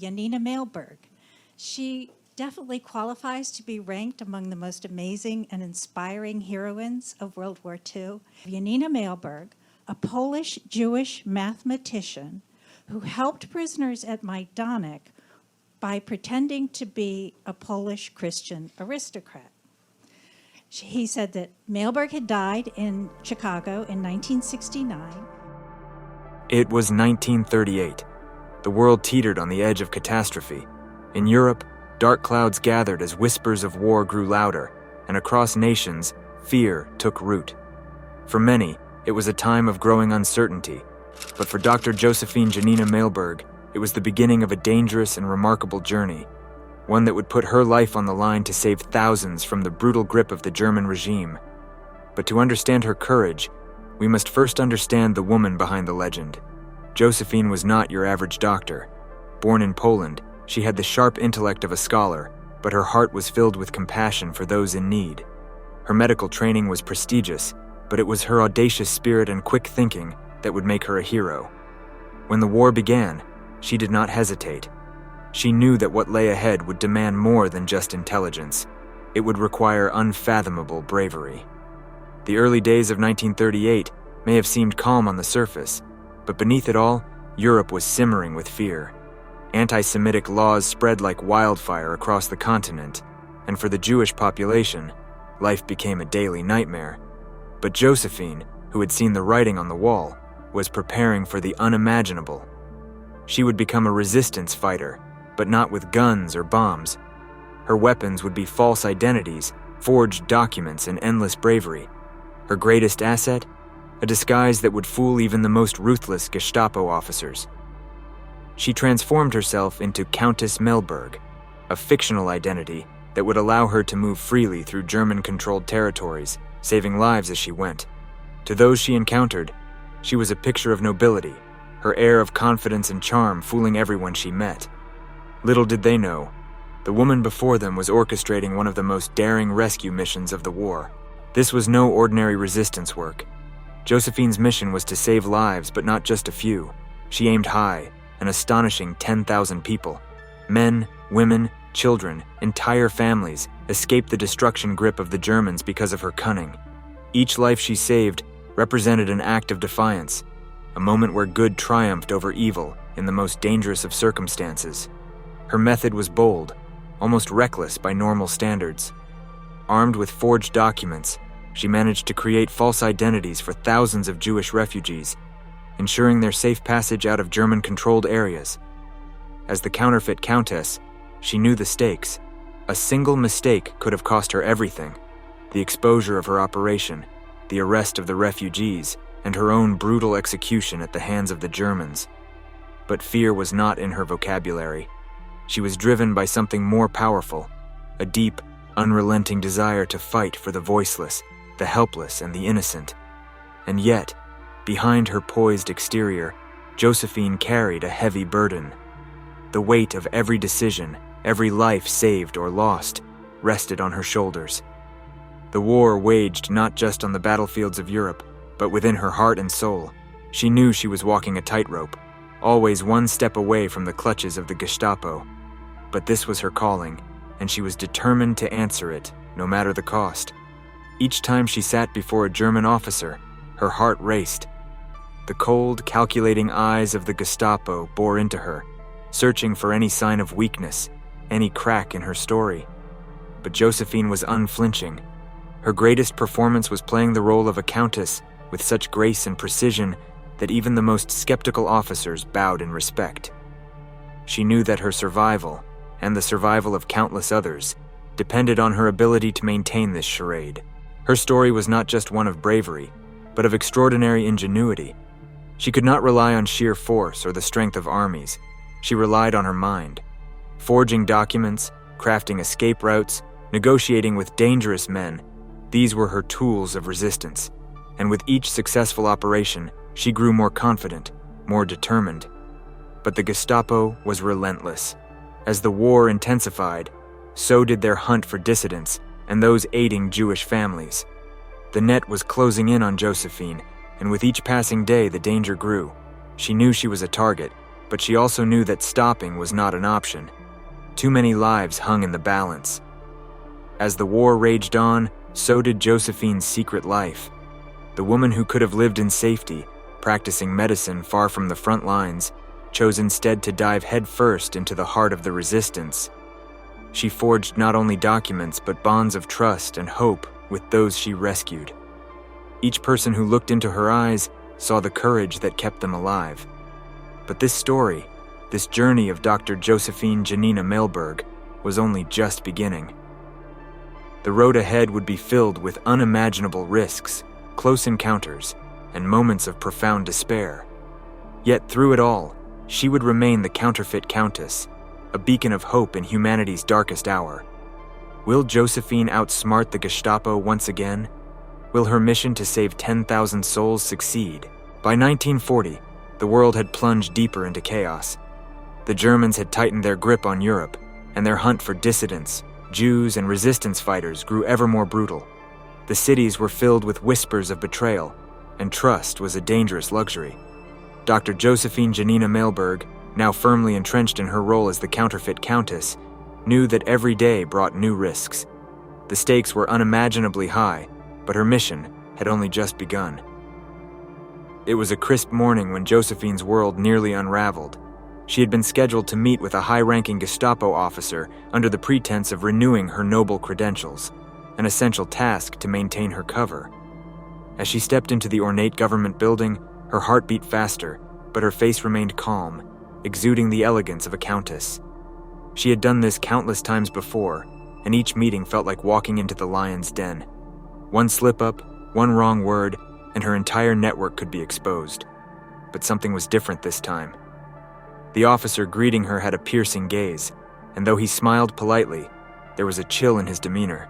Janina Mehlberg. She definitely qualifies to be ranked among the most amazing and inspiring heroines of World War II. Janina Mehlberg, a Polish-Jewish mathematician who helped prisoners at Majdanek by pretending to be a Polish Christian aristocrat. He said that Mehlberg had died in Chicago in 1969. It was 1938. The world teetered on the edge of catastrophe. In Europe, dark clouds gathered as whispers of war grew louder, and across nations, fear took root. For many, it was a time of growing uncertainty, but for Dr. Josephine Janina Mehlberg, it was the beginning of a dangerous and remarkable journey, one that would put her life on the line to save thousands from the brutal grip of the German regime. But to understand her courage, we must first understand the woman behind the legend. Josephine was not your average doctor. Born in Poland, she had the sharp intellect of a scholar, but her heart was filled with compassion for those in need. Her medical training was prestigious, but it was her audacious spirit and quick thinking that would make her a hero. When the war began, she did not hesitate. She knew that what lay ahead would demand more than just intelligence. It would require unfathomable bravery. The early days of 1938 may have seemed calm on the surface, but beneath it all, Europe was simmering with fear. Anti-Semitic laws spread like wildfire across the continent, and for the Jewish population, life became a daily nightmare. But Josephine, who had seen the writing on the wall, was preparing for the unimaginable. She would become a resistance fighter, but not with guns or bombs. Her weapons would be false identities, forged documents, and endless bravery. Her greatest asset? A disguise that would fool even the most ruthless Gestapo officers. She transformed herself into Countess Mehlberg, a fictional identity that would allow her to move freely through German-controlled territories, saving lives as she went. To those she encountered, she was a picture of nobility, her air of confidence and charm fooling everyone she met. Little did they know, the woman before them was orchestrating one of the most daring rescue missions of the war. This was no ordinary resistance work. Josephine's mission was to save lives, but not just a few. She aimed high, an astonishing 10,000 people. Men, women, children, entire families escaped the destruction grip of the Germans because of her cunning. Each life she saved represented an act of defiance, a moment where good triumphed over evil in the most dangerous of circumstances. Her method was bold, almost reckless by normal standards. Armed with forged documents, she managed to create false identities for thousands of Jewish refugees, ensuring their safe passage out of German-controlled areas. As the Counterfeit Countess, she knew the stakes. A single mistake could have cost her everything: the exposure of her operation, the arrest of the refugees, and her own brutal execution at the hands of the Germans. But fear was not in her vocabulary. She was driven by something more powerful, a deep, unrelenting desire to fight for the voiceless, the helpless, and the innocent. And yet, behind her poised exterior, Josephine carried a heavy burden. The weight of every decision, every life saved or lost, rested on her shoulders. The war waged not just on the battlefields of Europe, but within her heart and soul. She knew she was walking a tightrope, always one step away from the clutches of the Gestapo. But this was her calling, and she was determined to answer it, no matter the cost. Each time she sat before a German officer, her heart raced. The cold, calculating eyes of the Gestapo bore into her, searching for any sign of weakness, any crack in her story. But Josephine was unflinching. Her greatest performance was playing the role of a countess with such grace and precision that even the most skeptical officers bowed in respect. She knew that her survival, and the survival of countless others, depended on her ability to maintain this charade. Her story was not just one of bravery, but of extraordinary ingenuity. She could not rely on sheer force or the strength of armies. She relied on her mind. Forging documents, crafting escape routes, negotiating with dangerous men, these were her tools of resistance. And with each successful operation, she grew more confident, more determined. But the Gestapo was relentless. As the war intensified, so did their hunt for dissidents and those aiding Jewish families. The net was closing in on Josephine, and with each passing day the danger grew. She knew she was a target, But she also knew that stopping was not an option. Too many lives hung in the balance. As the war raged on, so did Josephine's secret life. The woman who could have lived in safety, practicing medicine far from the front lines, chose instead to dive headfirst into the heart of the resistance. She forged not only documents but bonds of trust and hope with those she rescued. Each person who looked into her eyes saw the courage that kept them alive. But this story, this journey of Dr. Josephine Janina Mehlberg, was only just beginning. The road ahead would be filled with unimaginable risks, close encounters, and moments of profound despair. Yet through it all, she would remain the Counterfeit Countess, a beacon of hope in humanity's darkest hour. Will Josephine outsmart the Gestapo once again? Will her mission to save 10,000 souls succeed? By 1940, the world had plunged deeper into chaos. The Germans had tightened their grip on Europe, and their hunt for dissidents, Jews, and resistance fighters grew ever more brutal. The cities were filled with whispers of betrayal, and trust was a dangerous luxury. Dr. Josephine Janina Mehlberg, now firmly entrenched in her role as the Counterfeit Countess, knew that every day brought new risks. The stakes were unimaginably high, but her mission had only just begun. It was a crisp morning when Josephine's world nearly unraveled. She had been scheduled to meet with a high-ranking Gestapo officer under the pretense of renewing her noble credentials, an essential task to maintain her cover. As she stepped into the ornate government building, her heart beat faster, but her face remained calm, exuding the elegance of a countess. She had done this countless times before, and each meeting felt like walking into the lion's den. One slip-up, one wrong word, and her entire network could be exposed. But something was different this time. The officer greeting her had a piercing gaze, and though he smiled politely, there was a chill in his demeanor.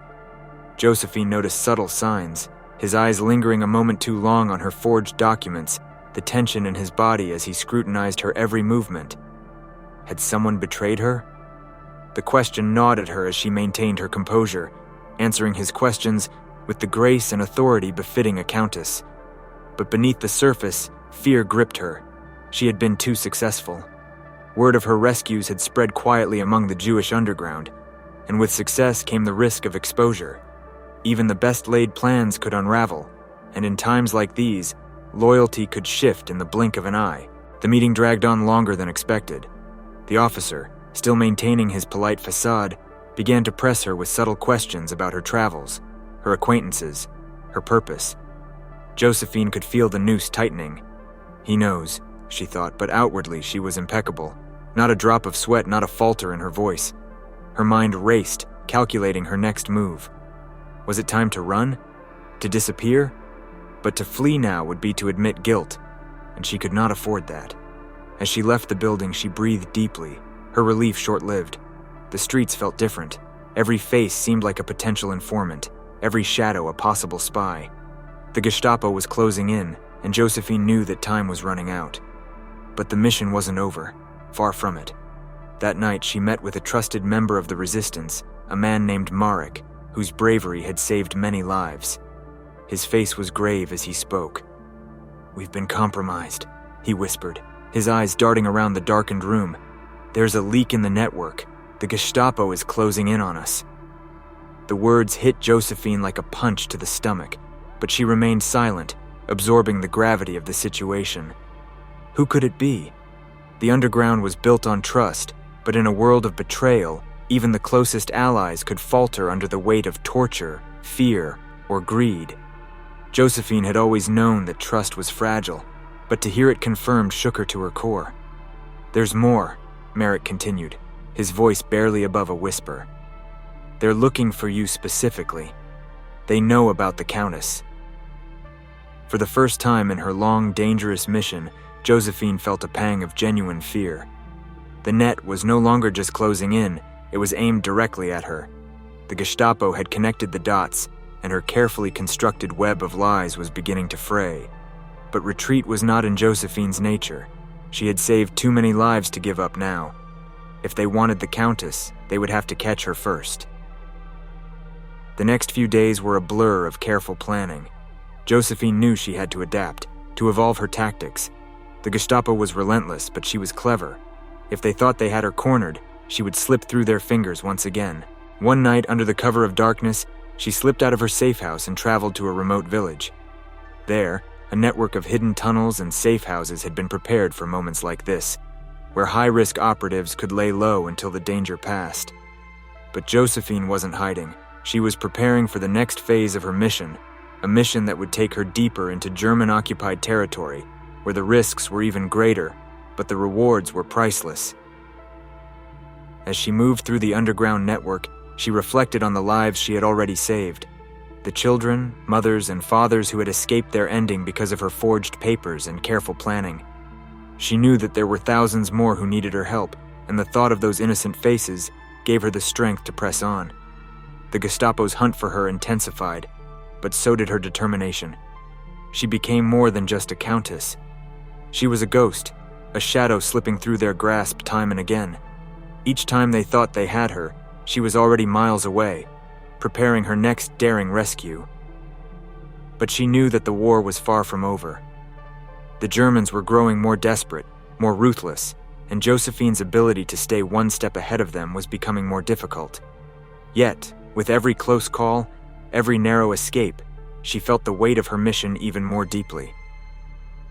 Josephine noticed subtle signs, his eyes lingering a moment too long on her forged documents, the tension in his body as he scrutinized her every movement. Had someone betrayed her? The question gnawed at her as she maintained her composure, answering his questions with the grace and authority befitting a countess. But beneath the surface, fear gripped her. She had been too successful. Word of her rescues had spread quietly among the Jewish underground, and with success came the risk of exposure. Even the best-laid plans could unravel, and in times like these, loyalty could shift in the blink of an eye. The meeting dragged on longer than expected. The officer, still maintaining his polite facade, began to press her with subtle questions about her travels, her acquaintances, her purpose. Josephine could feel the noose tightening. He knows, she thought, but outwardly she was impeccable. Not a drop of sweat, not a falter in her voice. Her mind raced, calculating her next move. Was it time to run? To disappear? But to flee now would be to admit guilt, and she could not afford that. As she left the building, she breathed deeply, her relief short-lived. The streets felt different. Every face seemed like a potential informant, every shadow a possible spy. The Gestapo was closing in, and Josephine knew that time was running out. But the mission wasn't over, far from it. That night, she met with a trusted member of the resistance, a man named Marek, whose bravery had saved many lives. His face was grave as he spoke. "We've been compromised," he whispered, his eyes darting around the darkened room. "There's a leak in the network. The Gestapo is closing in on us." The words hit Josephine like a punch to the stomach, but she remained silent, absorbing the gravity of the situation. Who could it be? The underground was built on trust, but in a world of betrayal, even the closest allies could falter under the weight of torture, fear, or greed. Josephine had always known that trust was fragile, but to hear it confirmed shook her to her core. "There's more," Marek continued, his voice barely above a whisper. "They're looking for you specifically. They know about the Countess." For the first time in her long, dangerous mission, Josephine felt a pang of genuine fear. The net was no longer just closing in, it was aimed directly at her. The Gestapo had connected the dots, and her carefully constructed web of lies was beginning to fray. But retreat was not in Josephine's nature. She had saved too many lives to give up now. If they wanted the Countess, they would have to catch her first. The next few days were a blur of careful planning. Josephine knew she had to adapt, to evolve her tactics. The Gestapo was relentless, but she was clever. If they thought they had her cornered, she would slip through their fingers once again. One night, under the cover of darkness, she slipped out of her safe house and traveled to a remote village. There, a network of hidden tunnels and safe houses had been prepared for moments like this, where high-risk operatives could lay low until the danger passed. But Josephine wasn't hiding. She was preparing for the next phase of her mission, a mission that would take her deeper into German-occupied territory, where the risks were even greater, but the rewards were priceless. As she moved through the underground network, she reflected on the lives she had already saved. The children, mothers, and fathers who had escaped their ending because of her forged papers and careful planning. She knew that there were thousands more who needed her help, and the thought of those innocent faces gave her the strength to press on. The Gestapo's hunt for her intensified, but so did her determination. She became more than just a countess. She was a ghost, a shadow slipping through their grasp time and again. Each time they thought they had her, she was already miles away, preparing her next daring rescue. But she knew that the war was far from over. The Germans were growing more desperate, more ruthless, and Josephine's ability to stay one step ahead of them was becoming more difficult. Yet, with every close call, every narrow escape, she felt the weight of her mission even more deeply.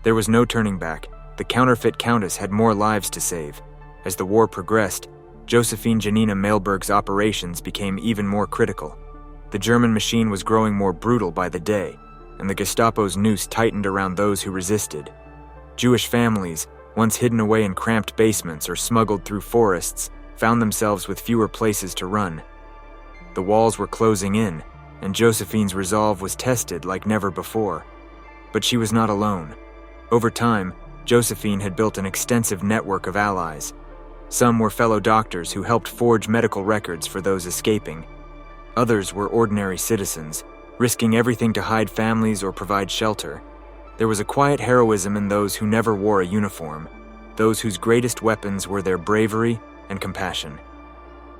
There was no turning back. The Counterfeit Countess had more lives to save. As the war progressed, Josephine Janina Mehlberg's operations became even more critical. The German machine was growing more brutal by the day, and the Gestapo's noose tightened around those who resisted. Jewish families, once hidden away in cramped basements or smuggled through forests, found themselves with fewer places to run. The walls were closing in, and Josephine's resolve was tested like never before. But she was not alone. Over time, Josephine had built an extensive network of allies. Some were fellow doctors who helped forge medical records for those escaping. Others were ordinary citizens, risking everything to hide families or provide shelter. There was a quiet heroism in those who never wore a uniform, those whose greatest weapons were their bravery and compassion.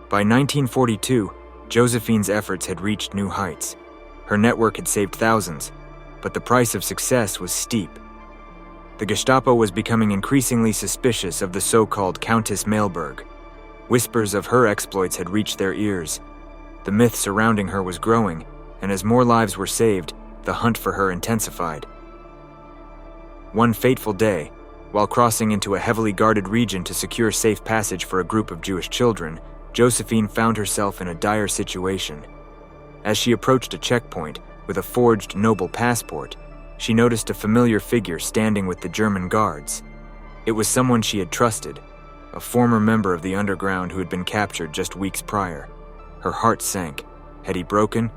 By 1942, Josephine's efforts had reached new heights. Her network had saved thousands, but the price of success was steep. The Gestapo was becoming increasingly suspicious of the so-called Countess Mehlberg. Whispers of her exploits had reached their ears. The myth surrounding her was growing, and as more lives were saved, the hunt for her intensified. One fateful day, while crossing into a heavily guarded region to secure safe passage for a group of Jewish children, Josephine found herself in a dire situation. As she approached a checkpoint with a forged noble passport, she noticed a familiar figure standing with the German guards. It was someone she had trusted, a former member of the underground who had been captured just weeks prior. Her heart sank. Had he broken?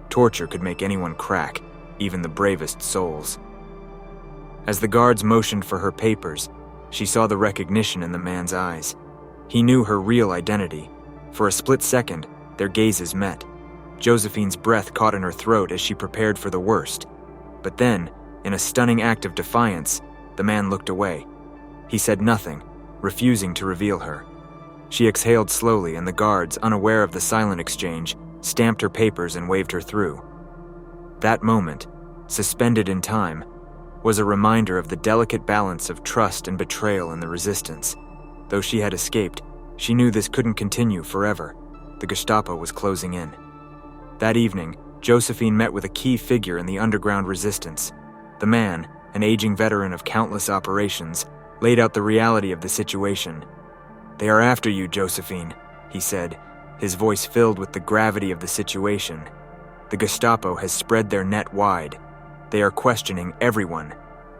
Torture could make anyone crack, even the bravest souls. As the guards motioned for her papers, she saw the recognition in the man's eyes. He knew her real identity. For a split second, their gazes met. Josephine's breath caught in her throat as she prepared for the worst. But then, in a stunning act of defiance, the man looked away. He said nothing, refusing to reveal her. She exhaled slowly, and the guards, unaware of the silent exchange, stamped her papers and waved her through. That moment, suspended in time, was a reminder of the delicate balance of trust and betrayal in the resistance. Though she had escaped, she knew this couldn't continue forever. The Gestapo was closing in. That evening, Josephine met with a key figure in the underground resistance. The man, an aging veteran of countless operations, laid out the reality of the situation. "They are after you, Josephine," he said, his voice filled with the gravity of the situation. "The Gestapo has spread their net wide. They are questioning everyone.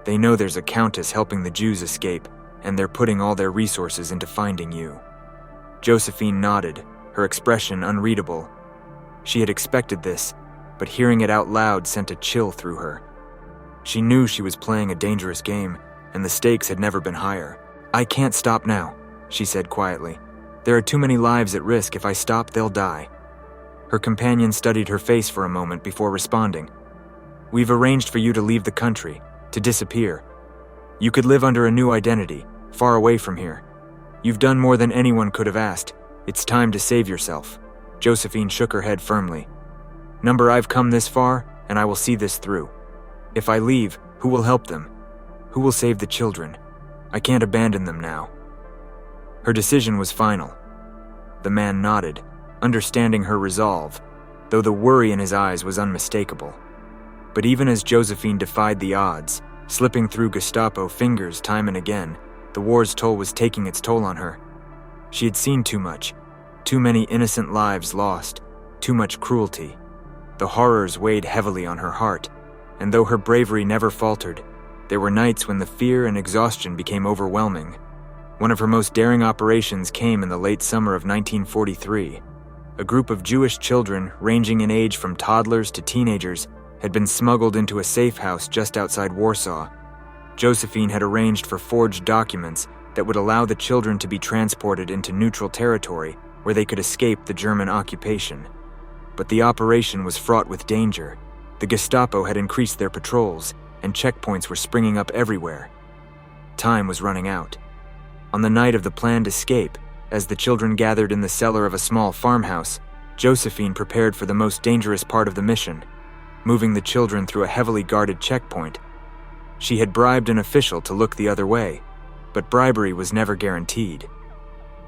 They know there's a countess helping the Jews escape, and they're putting all their resources into finding you." Josephine nodded, her expression unreadable. She had expected this, but hearing it out loud sent a chill through her. She knew she was playing a dangerous game, and the stakes had never been higher. "I can't stop now," she said quietly. "There are too many lives at risk. If I stop, they'll die." Her companion studied her face for a moment before responding. "We've arranged for you to leave the country, to disappear. You could live under a new identity, far away from here. You've done more than anyone could have asked. It's time to save yourself." Josephine shook her head firmly. "Number, I've come this far, and I will see this through. If I leave, who will help them? Who will save the children? I can't abandon them now." Her decision was final. The man nodded, understanding her resolve, though the worry in his eyes was unmistakable. But even as Josephine defied the odds, slipping through Gestapo fingers time and again, the war's toll was taking its toll on her. She had seen too much, too many innocent lives lost, too much cruelty. The horrors weighed heavily on her heart, and though her bravery never faltered, there were nights when the fear and exhaustion became overwhelming. One of her most daring operations came in the late summer of 1943. A group of Jewish children, ranging in age from toddlers to teenagers, had been smuggled into a safe house just outside Warsaw. Josephine had arranged for forged documents that would allow the children to be transported into neutral territory where they could escape the German occupation. But the operation was fraught with danger. The Gestapo had increased their patrols, and checkpoints were springing up everywhere. Time was running out. On the night of the planned escape, as the children gathered in the cellar of a small farmhouse, Josephine prepared for the most dangerous part of the mission, moving the children through a heavily guarded checkpoint. She had bribed an official to look the other way, but bribery was never guaranteed.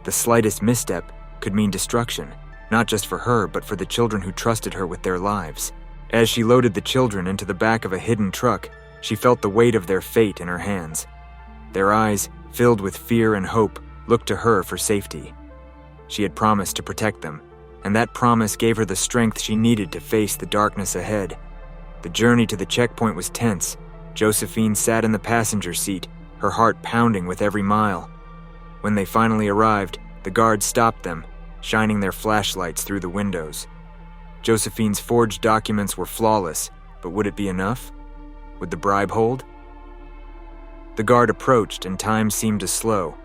The slightest misstep could mean destruction, not just for her, but for the children who trusted her with their lives. As she loaded the children into the back of a hidden truck, she felt the weight of their fate in her hands. Their eyes, filled with fear and hope, looked to her for safety. She had promised to protect them, and that promise gave her the strength she needed to face the darkness ahead. The journey to the checkpoint was tense. Josephine sat in the passenger seat, her heart pounding with every mile. When they finally arrived, the guards stopped them, shining their flashlights through the windows. Josephine's forged documents were flawless, but would it be enough? Would the bribe hold? The guard approached, and time seemed to slow.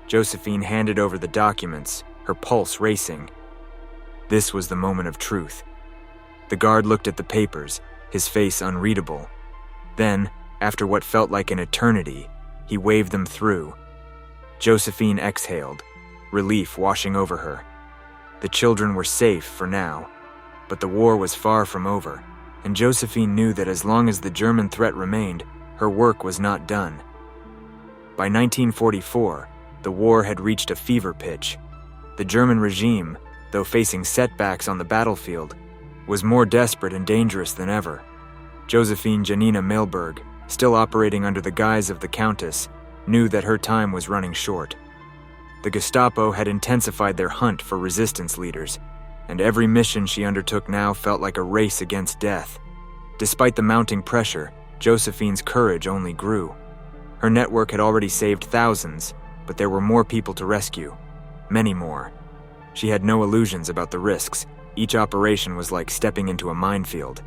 Josephine handed over the documents, her pulse racing. This was the moment of truth. The guard looked at the papers, his face unreadable. Then, after what felt like an eternity, he waved them through. Josephine exhaled, relief washing over her. The children were safe for now, but the war was far from over, and Josephine knew that as long as the German threat remained, her work was not done. By 1944, the war had reached a fever pitch. The German regime, though facing setbacks on the battlefield, was more desperate and dangerous than ever. Josephine Janina Mehlberg, still operating under the guise of the Countess, knew that her time was running short. The Gestapo had intensified their hunt for resistance leaders, and every mission she undertook now felt like a race against death. Despite the mounting pressure, Josephine's courage only grew. Her network had already saved thousands, but there were more people to rescue. Many more. She had no illusions about the risks. Each operation was like stepping into a minefield.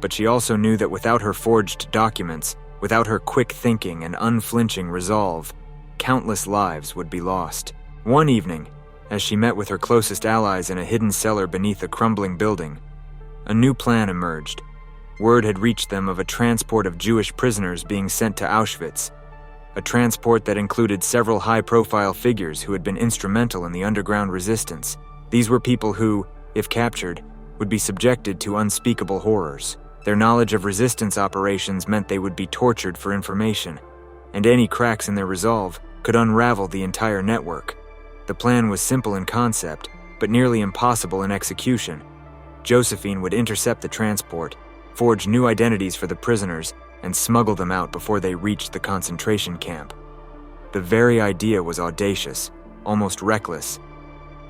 But she also knew that without her forged documents, without her quick thinking and unflinching resolve, countless lives would be lost. One evening, as she met with her closest allies in a hidden cellar beneath a crumbling building, a new plan emerged. Word had reached them of a transport of Jewish prisoners being sent to Auschwitz, a transport that included several high-profile figures who had been instrumental in the underground resistance. These were people who, if captured, would be subjected to unspeakable horrors. Their knowledge of resistance operations meant they would be tortured for information, and any cracks in their resolve could unravel the entire network. The plan was simple in concept, but nearly impossible in execution. Josephine would intercept the transport, forge new identities for the prisoners, and smuggle them out before they reached the concentration camp. The very idea was audacious, almost reckless.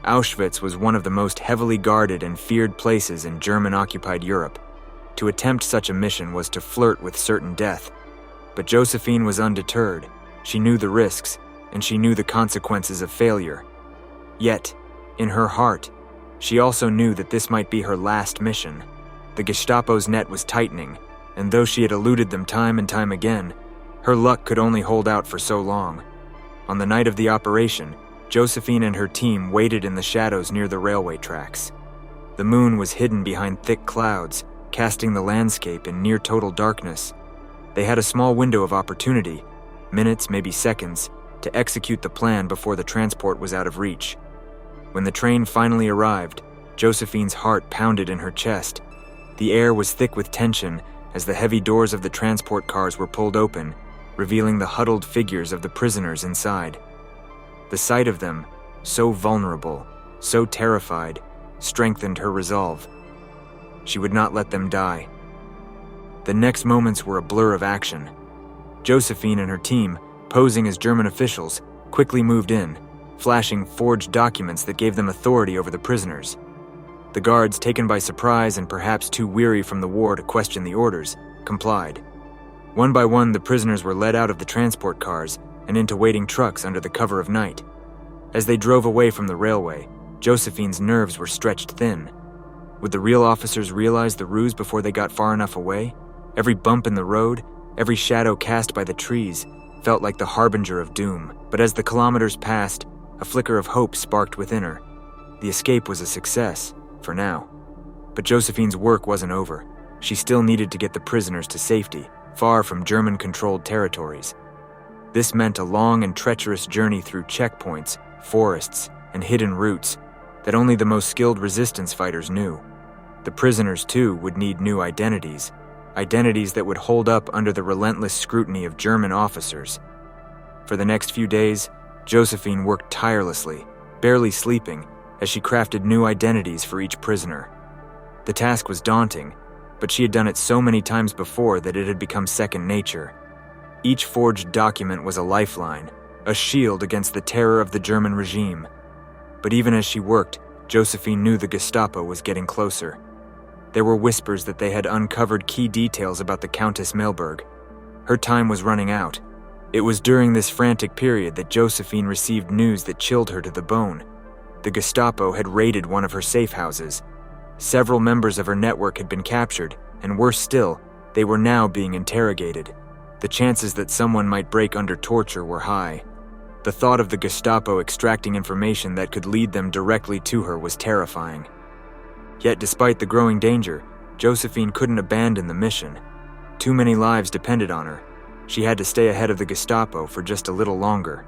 Auschwitz was one of the most heavily guarded and feared places in German-occupied Europe. To attempt such a mission was to flirt with certain death. But Josephine was undeterred. She knew the risks, and she knew the consequences of failure. Yet, in her heart, she also knew that this might be her last mission. The Gestapo's net was tightening, and though she had eluded them time and time again, her luck could only hold out for so long. On the night of the operation, Josephine and her team waited in the shadows near the railway tracks. The moon was hidden behind thick clouds, casting the landscape in near total darkness. They had a small window of opportunity, minutes, maybe seconds, to execute the plan before the transport was out of reach. When the train finally arrived, Josephine's heart pounded in her chest. The air was thick with tension as the heavy doors of the transport cars were pulled open, revealing the huddled figures of the prisoners inside. The sight of them, so vulnerable, so terrified, strengthened her resolve. She would not let them die. The next moments were a blur of action. Josephine and her team, posing as German officials, quickly moved in, flashing forged documents that gave them authority over the prisoners. The guards, taken by surprise and perhaps too weary from the war to question the orders, complied. One by one, the prisoners were led out of the transport cars and into waiting trucks under the cover of night. As they drove away from the railway, Josephine's nerves were stretched thin. Would the real officers realize the ruse before they got far enough away? Every bump in the road, every shadow cast by the trees, felt like the harbinger of doom. But as the kilometers passed, a flicker of hope sparked within her. The escape was a success, for now. But Josephine's work wasn't over. She still needed to get the prisoners to safety, far from German-controlled territories. This meant a long and treacherous journey through checkpoints, forests, and hidden routes that only the most skilled resistance fighters knew. The prisoners, too, would need new identities that would hold up under the relentless scrutiny of German officers. For the next few days, Josephine worked tirelessly, barely sleeping, as she crafted new identities for each prisoner. The task was daunting, but she had done it so many times before that it had become second nature. Each forged document was a lifeline, a shield against the terror of the German regime. But even as she worked, Josephine knew the Gestapo was getting closer. There were whispers that they had uncovered key details about the Countess Mehlberg. Her time was running out. It was during this frantic period that Josephine received news that chilled her to the bone. The Gestapo had raided one of her safe houses. Several members of her network had been captured, and worse still, they were now being interrogated. The chances that someone might break under torture were high. The thought of the Gestapo extracting information that could lead them directly to her was terrifying. Yet despite the growing danger, Josephine couldn't abandon the mission. Too many lives depended on her. She had to stay ahead of the Gestapo for just a little longer.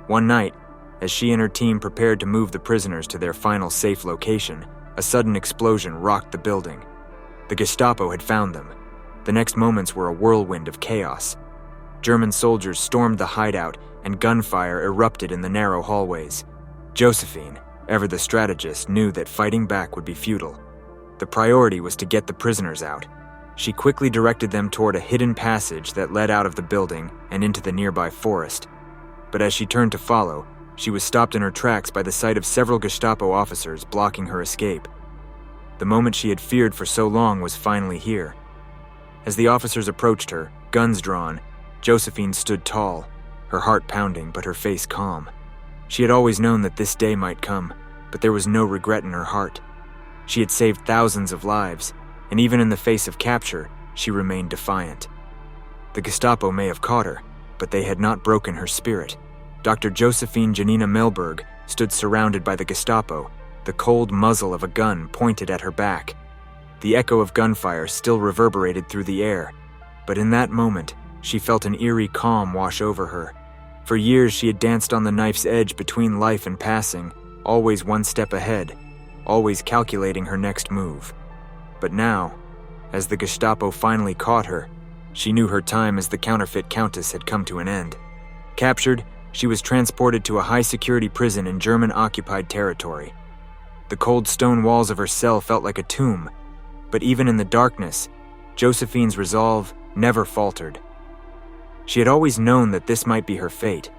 One night, as she and her team prepared to move the prisoners to their final safe location, a sudden explosion rocked the building. The Gestapo had found them. The next moments were a whirlwind of chaos. German soldiers stormed the hideout, and gunfire erupted in the narrow hallways. Josephine, ever the strategist, knew that fighting back would be futile. The priority was to get the prisoners out. She quickly directed them toward a hidden passage that led out of the building and into the nearby forest. But as she turned to follow, she was stopped in her tracks by the sight of several Gestapo officers blocking her escape. The moment she had feared for so long was finally here. As the officers approached her, guns drawn, Josephine stood tall, her heart pounding but her face calm. She had always known that this day might come, but there was no regret in her heart. She had saved thousands of lives, and even in the face of capture, she remained defiant. The Gestapo may have caught her, but they had not broken her spirit. Dr. Josephine Janina Mehlberg stood surrounded by the Gestapo, the cold muzzle of a gun pointed at her back. The echo of gunfire still reverberated through the air, but in that moment, she felt an eerie calm wash over her. For years, she had danced on the knife's edge between life and passing, always one step ahead, always calculating her next move. But now, as the Gestapo finally caught her, she knew her time as the Counterfeit Countess had come to an end. Captured, she was transported to a high-security prison in German-occupied territory. The cold stone walls of her cell felt like a tomb, but even in the darkness, Josephine's resolve never faltered. She had always known that this might be her fate,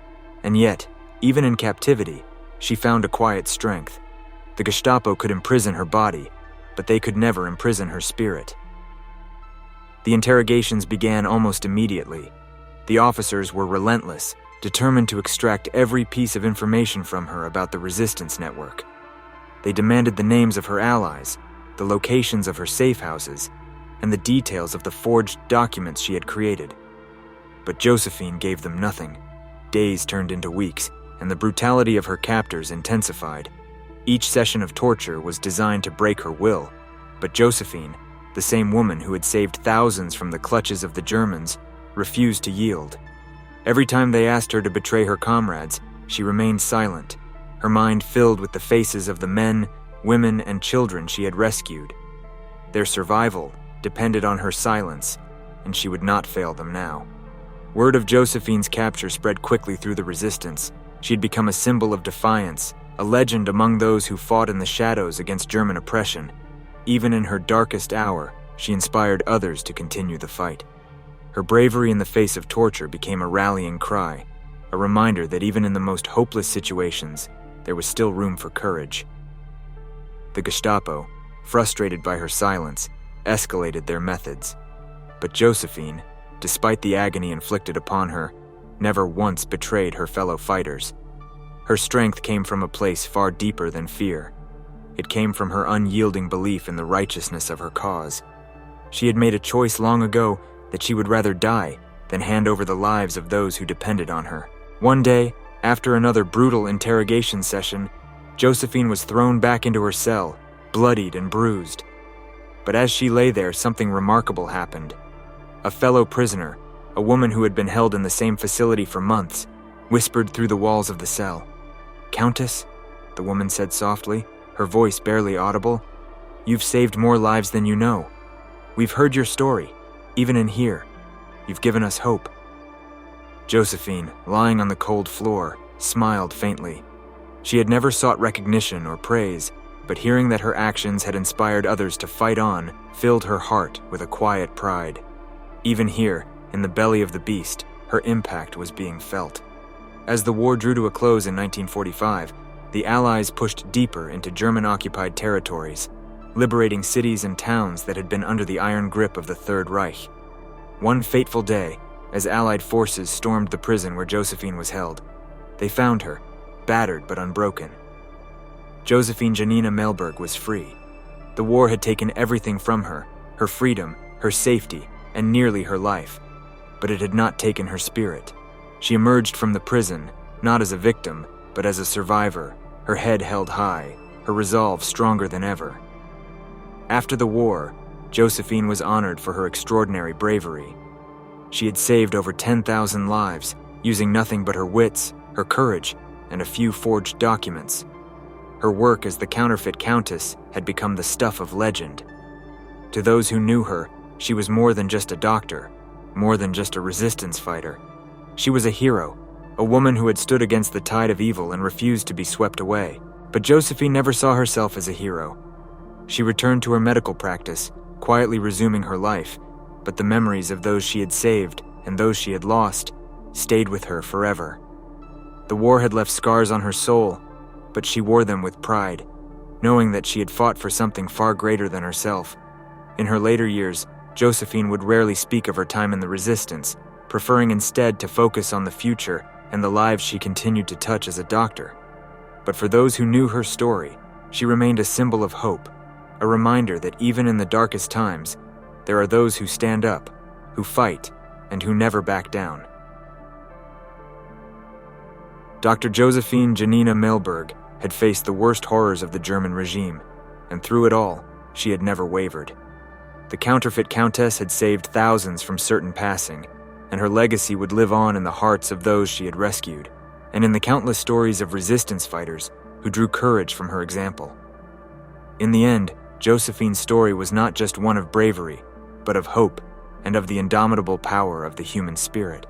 and yet, even in captivity, she found a quiet strength. The Gestapo could imprison her body, but they could never imprison her spirit. The interrogations began almost immediately. The officers were relentless, determined to extract every piece of information from her about the resistance network. They demanded the names of her allies, the locations of her safe houses, and the details of the forged documents she had created. But Josephine gave them nothing. Days turned into weeks, and the brutality of her captors intensified. Each session of torture was designed to break her will, but Josephine, the same woman who had saved thousands from the clutches of the Germans, refused to yield. Every time they asked her to betray her comrades, she remained silent, her mind filled with the faces of the men, women, and children she had rescued. Their survival depended on her silence, and she would not fail them now. Word of Josephine's capture spread quickly through the resistance. She had become a symbol of defiance, a legend among those who fought in the shadows against German oppression. Even in her darkest hour, she inspired others to continue the fight. Her bravery in the face of torture became a rallying cry, a reminder that even in the most hopeless situations, there was still room for courage. The Gestapo, frustrated by her silence, escalated their methods. But Josephine, despite the agony inflicted upon her, never once betrayed her fellow fighters. Her strength came from a place far deeper than fear. It came from her unyielding belief in the righteousness of her cause. She had made a choice long ago that she would rather die than hand over the lives of those who depended on her. One day, after another brutal interrogation session, Josephine was thrown back into her cell, bloodied and bruised. But as she lay there, something remarkable happened. A fellow prisoner, a woman who had been held in the same facility for months, whispered through the walls of the cell. "Countess," the woman said softly, her voice barely audible, "you've saved more lives than you know. We've heard your story, even in here. You've given us hope." Josephine, lying on the cold floor, smiled faintly. She had never sought recognition or praise, but hearing that her actions had inspired others to fight on filled her heart with a quiet pride. Even here, in the belly of the beast, her impact was being felt. As the war drew to a close in 1945, the Allies pushed deeper into German-occupied territories, liberating cities and towns that had been under the iron grip of the Third Reich. One fateful day, as Allied forces stormed the prison where Josephine was held, they found her, battered but unbroken. Josephine Janina Mehlberg was free. The war had taken everything from her, her freedom, her safety, and nearly her life. But it had not taken her spirit. She emerged from the prison, not as a victim, but as a survivor, her head held high, her resolve stronger than ever. After the war, Josephine was honored for her extraordinary bravery. She had saved over 10,000 lives, using nothing but her wits, her courage, and a few forged documents. Her work as the Counterfeit Countess had become the stuff of legend. To those who knew her, she was more than just a doctor, more than just a resistance fighter. She was a hero, a woman who had stood against the tide of evil and refused to be swept away. But Josephine never saw herself as a hero. She returned to her medical practice, quietly resuming her life, but the memories of those she had saved and those she had lost stayed with her forever. The war had left scars on her soul, but she wore them with pride, knowing that she had fought for something far greater than herself. In her later years, Josephine would rarely speak of her time in the resistance, preferring instead to focus on the future and the lives she continued to touch as a doctor. But for those who knew her story, she remained a symbol of hope, a reminder that even in the darkest times, there are those who stand up, who fight, and who never back down. Dr. Josephine Janina Mehlberg had faced the worst horrors of the German regime, and through it all, she had never wavered. The Counterfeit Countess had saved thousands from certain passing, and her legacy would live on in the hearts of those she had rescued, and in the countless stories of resistance fighters who drew courage from her example. In the end, Josephine's story was not just one of bravery, but of hope and of the indomitable power of the human spirit.